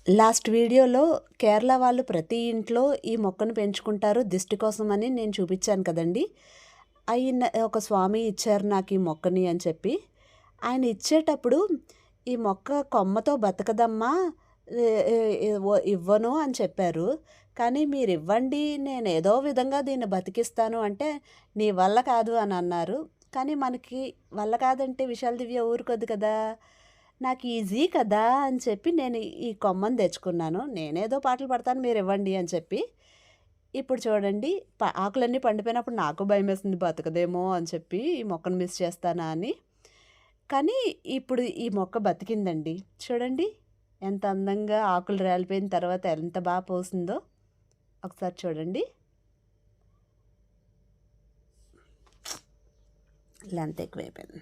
Last వీడియోలో కేరళ వాళ్ళు ప్రతి ఇంట్లో ఈ మొక్కను పెంచుకుంటారు దిష్టి కోసమని నేను చూపించాను కదండి. ఆయన ఒక స్వామి ఇచ్చారు నాకు ఈ మొక్కని అని చెప్పి. ఆయన ఇచ్చేటప్పుడు ఈ మొక్క కొమ్మతో బతకదమ్మా, ఇవ్వను అని చెప్పారు. కానీ మీరు ఇవ్వండి, నేను ఏదో విధంగా దీన్ని బతికిస్తాను అంటే నీ వల్ల కాదు అని అన్నారు. కానీ మనకి వల్ల కాదంటే విశాల దివ్య ఊరుకోదు కదా. నాకు ఈజీ కదా అని చెప్పి నేను ఈ కొమ్మని తెచ్చుకున్నాను. నేనేదో పాటలు పాడతాను మీరివ్వండి అని చెప్పి. ఇప్పుడు చూడండి ఆకులన్నీ పండిపోయినప్పుడు నాకు భయమేసింది బతకదేమో అని చెప్పి ఈ మొక్కను మిస్ చేస్తానా అని. కానీ ఇప్పుడు ఈ మొక్క బతికిందండి. చూడండి ఎంత అందంగా ఆకులు రాలిపోయిన తర్వాత ఎంత బాగా పూసిందో. ఒకసారి చూడండి. లెంత్ ఎక్కువైపోయింది.